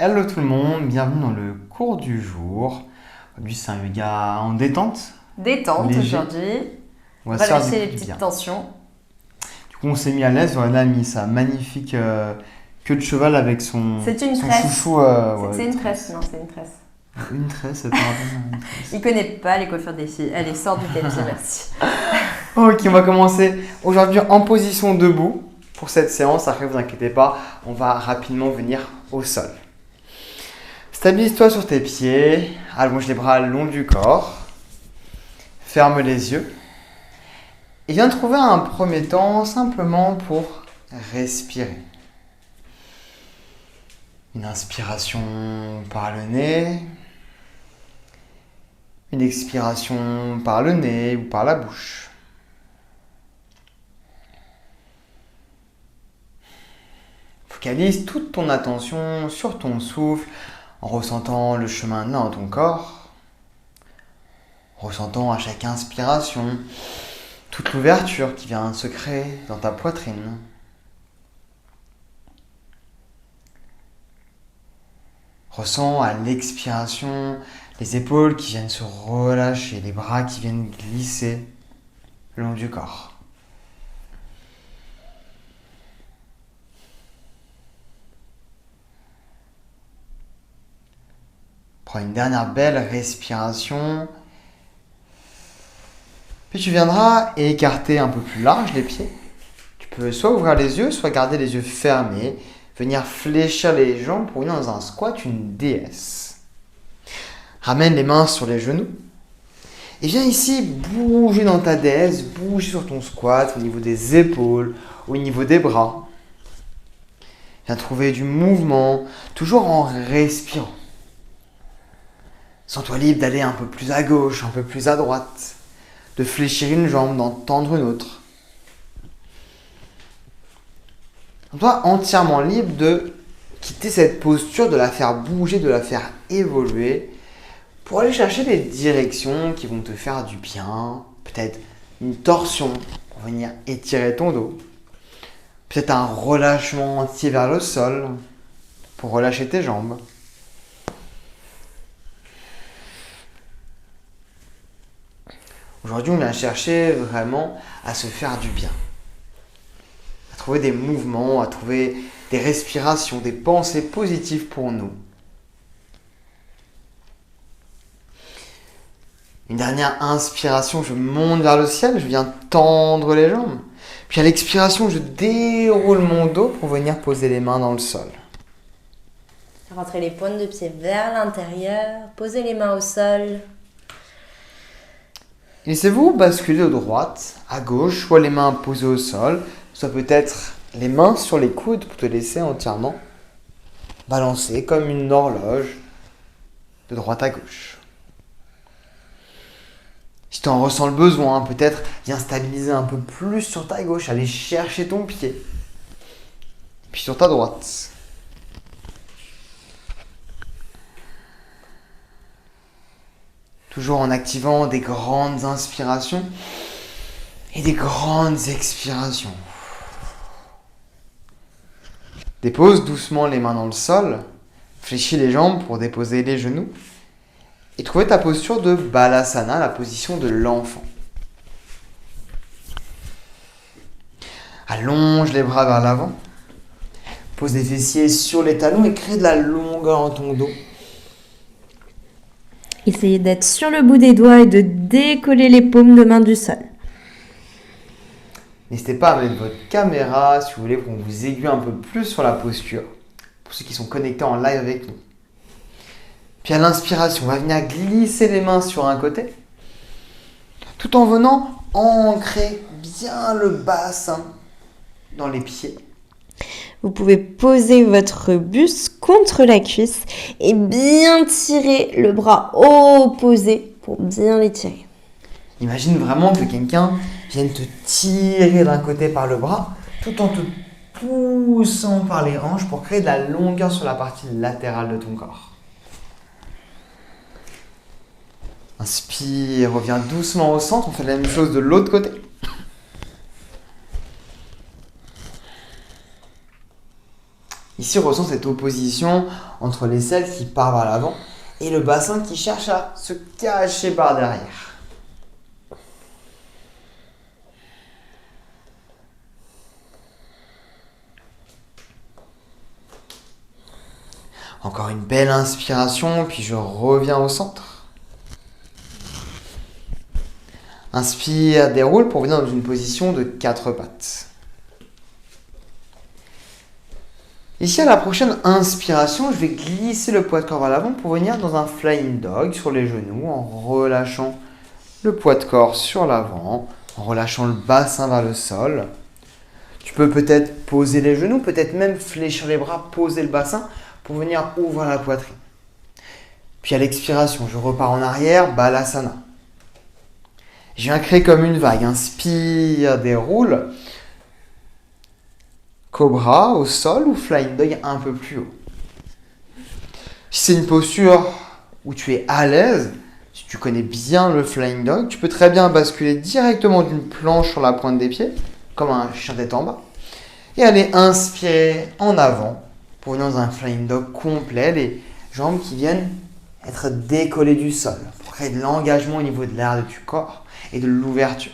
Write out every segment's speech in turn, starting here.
Hello tout le monde, bienvenue dans le cours du jour. Aujourd'hui c'est un yoga en détente. Détente Léger. aujourd'hui. On On va va se faire lâcher du les bien. petites tensions. Du coup on s'est mis à l'aise, on a mis sa magnifique queue de cheval avec son C'est une son tresse. chouchou. C'est une tresse, non, c'est une tresse. Une tresse, pardon. Une tresse. Il connaît pas les coiffures des filles. Allez, sors du tapis, merci. Ok, on va commencer aujourd'hui en position debout pour cette séance. Après, vous inquiétez pas, on va rapidement venir au sol. Stabilise-toi sur tes pieds, allonge les bras le long du corps, ferme les yeux et viens trouver un premier temps simplement pour respirer. Une inspiration par le nez, une expiration par le nez ou par la bouche. Focalise toute ton attention sur ton souffle en ressentant le chemin dans ton corps, en ressentant à chaque inspiration toute l'ouverture qui vient se créer dans ta poitrine. Ressens à l'expiration les épaules qui viennent se relâcher, les bras qui viennent glisser le long du corps. Prends une dernière belle respiration. Puis tu viendras écarter un peu plus large les pieds. Tu peux soit ouvrir les yeux, soit garder les yeux fermés. Venir fléchir les jambes pour venir dans un squat, une déesse. Ramène les mains sur les genoux. Et viens ici bouger dans ta déesse, bouger sur ton squat au niveau des épaules, au niveau des bras. Viens trouver du mouvement, toujours en respirant. Sens-toi libre d'aller un peu plus à gauche, un peu plus à droite, de fléchir une jambe, d'en tendre une autre. Sens-toi entièrement libre de quitter cette posture, de la faire bouger, de la faire évoluer, pour aller chercher des directions qui vont te faire du bien. Peut-être une torsion pour venir étirer ton dos. Peut-être un relâchement entier vers le sol pour relâcher tes jambes. Aujourd'hui, on vient chercher vraiment à se faire du bien. À trouver des mouvements, à trouver des respirations, des pensées positives pour nous. Une dernière inspiration, je monte vers le ciel, je viens tendre les jambes. Puis à l'expiration, je déroule mon dos pour venir poser les mains dans le sol. Rentrez les pointes de pied vers l'intérieur. Posez les mains au sol. Laissez-vous basculer de droite à gauche, soit les mains posées au sol, soit peut-être les mains sur les coudes pour te laisser entièrement balancer comme une horloge de droite à gauche. Si tu en ressens le besoin, peut-être viens stabiliser un peu plus sur ta gauche, aller chercher ton pied. Puis sur ta droite. Toujours en activant des grandes inspirations et des grandes expirations. Dépose doucement les mains dans le sol, fléchis les jambes pour déposer les genoux et trouver ta posture de Balasana, la position de l'enfant. Allonge les bras vers l'avant, pose les fessiers sur les talons et crée de la longueur dans ton dos. Essayez d'être sur le bout des doigts et de décoller les paumes de main du sol. N'hésitez pas à mettre votre caméra si vous voulez qu'on vous aiguille un peu plus sur la posture, pour ceux qui sont connectés en live avec nous. Puis à l'inspiration, on va venir glisser les mains sur un côté, tout en venant ancrer bien le bassin dans les pieds. Vous pouvez poser votre buste contre la cuisse et bien tirer le bras opposé pour bien l'étirer. Imagine vraiment que quelqu'un vienne te tirer d'un côté par le bras, tout en te poussant par les hanches pour créer de la longueur sur la partie latérale de ton corps. Inspire, reviens doucement au centre, on fait la même chose de l'autre côté. Ici, on ressent cette opposition entre l'aisselle qui part vers l'avant et le bassin qui cherche à se cacher par derrière. Encore une belle inspiration, puis je reviens au centre. Inspire, déroule pour venir dans une position de 4 pattes. Ici, à la prochaine inspiration, je vais glisser le poids de corps vers l'avant pour venir dans un flying dog sur les genoux en relâchant le poids de corps sur l'avant, en relâchant le bassin vers le sol. Tu peux peut-être poser les genoux, peut-être même fléchir les bras, poser le bassin pour venir ouvrir la poitrine. Puis à l'expiration, je repars en arrière, Balasana. Je viens créer comme une vague. Inspire, déroule. Cobra au sol ou Flying Dog un peu plus haut. Si c'est une posture où tu es à l'aise, si tu connais bien le Flying Dog, tu peux très bien basculer directement d'une planche sur la pointe des pieds, comme un chien tête en bas, et aller inspirer en avant pour venir dans un Flying Dog complet, les jambes qui viennent être décollées du sol, pour créer de l'engagement au niveau de l'air du corps et de l'ouverture.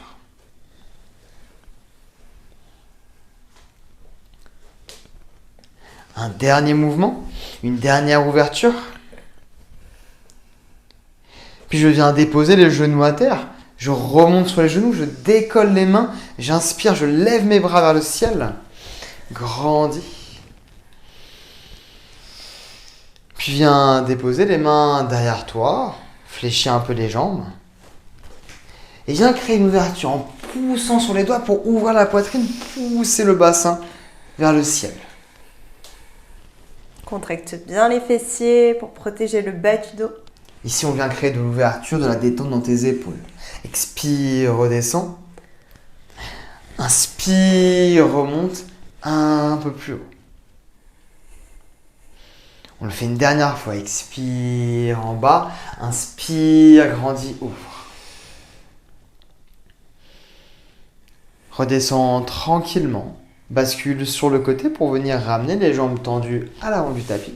Un dernier mouvement, une dernière ouverture. Puis je viens déposer les genoux à terre. Je remonte sur les genoux, je décolle les mains, j'inspire, je lève mes bras vers le ciel. Grandis. Puis viens déposer les mains derrière toi, fléchis un peu les jambes. Et viens créer une ouverture en poussant sur les doigts pour ouvrir la poitrine, pousser le bassin vers le ciel. Contracte bien les fessiers pour protéger le bas du dos. Ici, on vient créer de l'ouverture, de la détente dans tes épaules. Expire, redescends. Inspire, remonte un peu plus haut. On le fait une dernière fois. Expire en bas. Inspire, grandis, ouvre. Redescends tranquillement. Bascule sur le côté pour venir ramener les jambes tendues à l'avant du tapis.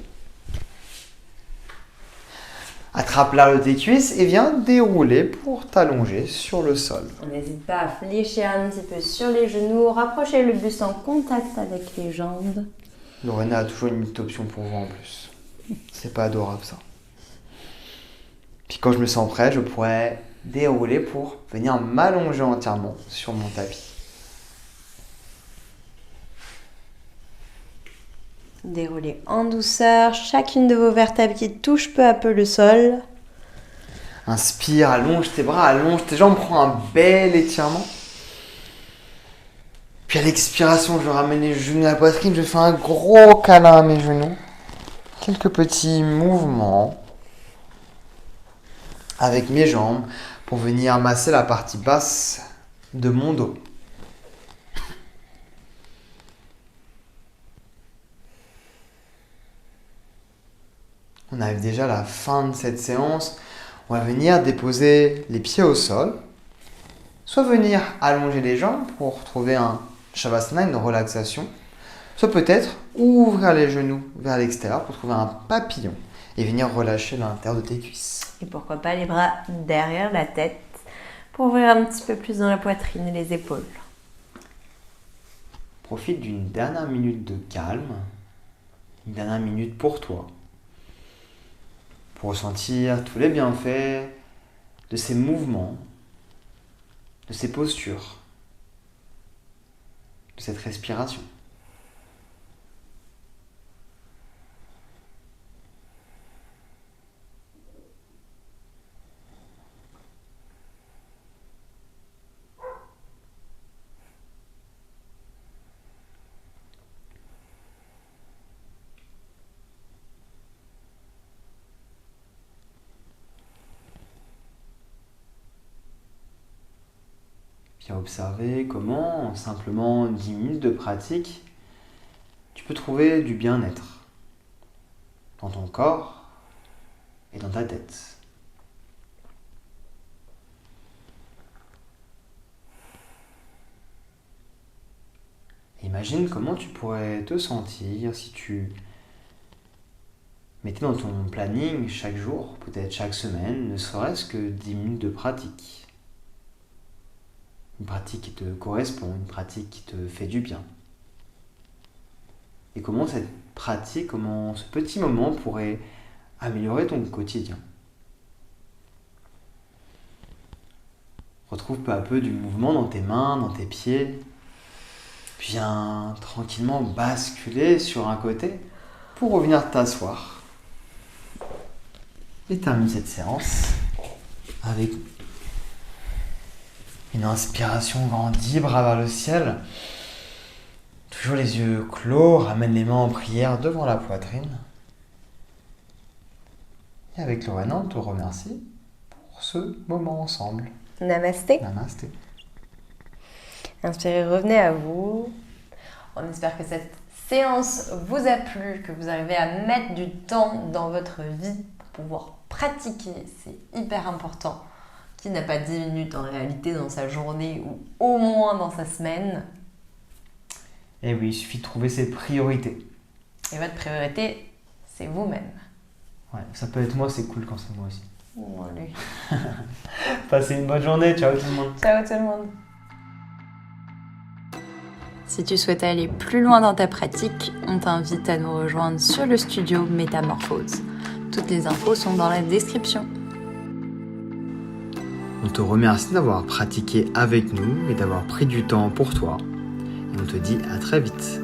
Attrape l'arrière de tes cuisses et viens dérouler pour t'allonger sur le sol. N'hésite pas à fléchir un petit peu sur les genoux, rapprocher le buste en contact avec les jambes. Lorena a toujours une petite option pour vous en plus. C'est pas adorable ça. Puis quand je me sens prêt, je pourrais dérouler pour venir m'allonger entièrement sur mon tapis. Déroulez en douceur, chacune de vos vertèbres qui touche peu à peu le sol. Inspire, allonge tes bras, allonge tes jambes, prends un bel étirement. Puis à l'expiration, je ramène les genoux à la poitrine, je fais un gros câlin à mes genoux. Quelques petits mouvements avec mes jambes pour venir masser la partie basse de mon dos. On arrive déjà à la fin de cette séance. On va venir déposer les pieds au sol. Soit venir allonger les jambes pour trouver un Shavasana, une relaxation. Soit peut-être ouvrir les genoux vers l'extérieur pour trouver un papillon et venir relâcher l'intérieur de tes cuisses. Et pourquoi pas les bras derrière la tête pour ouvrir un petit peu plus dans la poitrine et les épaules. Profite d'une dernière minute de calme, une dernière minute pour toi, pour ressentir tous les bienfaits de ces mouvements, de ces postures, de cette respiration. Bien observer comment, en simplement 10 minutes de pratique, tu peux trouver du bien-être dans ton corps et dans ta tête. Imagine comment tu pourrais te sentir si tu mettais dans ton planning chaque jour, peut-être chaque semaine, ne serait-ce que 10 minutes de pratique. Une pratique qui te correspond, une pratique qui te fait du bien. Et comment cette pratique, comment ce petit moment pourrait améliorer ton quotidien. Retrouve peu à peu du mouvement dans tes mains, dans tes pieds. Puis viens tranquillement basculer sur un côté pour revenir t'asseoir. Et termine cette séance avec une inspiration grandie, bras vers le ciel. Toujours les yeux clos, ramène les mains en prière devant la poitrine. Et avec Lorena, on te remercie pour ce moment ensemble. Namasté. Namasté. Inspirez, revenez à vous. On espère que cette séance vous a plu, que vous arrivez à mettre du temps dans votre vie pour pouvoir pratiquer. C'est hyper important. Qui n'a pas 10 minutes en réalité dans sa journée ou au moins dans sa semaine? Et oui, il suffit de trouver ses priorités. Et votre priorité, c'est vous-même. Ouais, ça peut être moi, c'est cool quand c'est moi aussi. Bon, allez. Passez une bonne journée, ciao tout le monde. Ciao tout le monde. Si tu souhaites aller plus loin dans ta pratique, on t'invite à nous rejoindre sur le studio Métamorphose. Toutes les infos sont dans la description. On te remercie d'avoir pratiqué avec nous et d'avoir pris du temps pour toi. Et on te dit à très vite.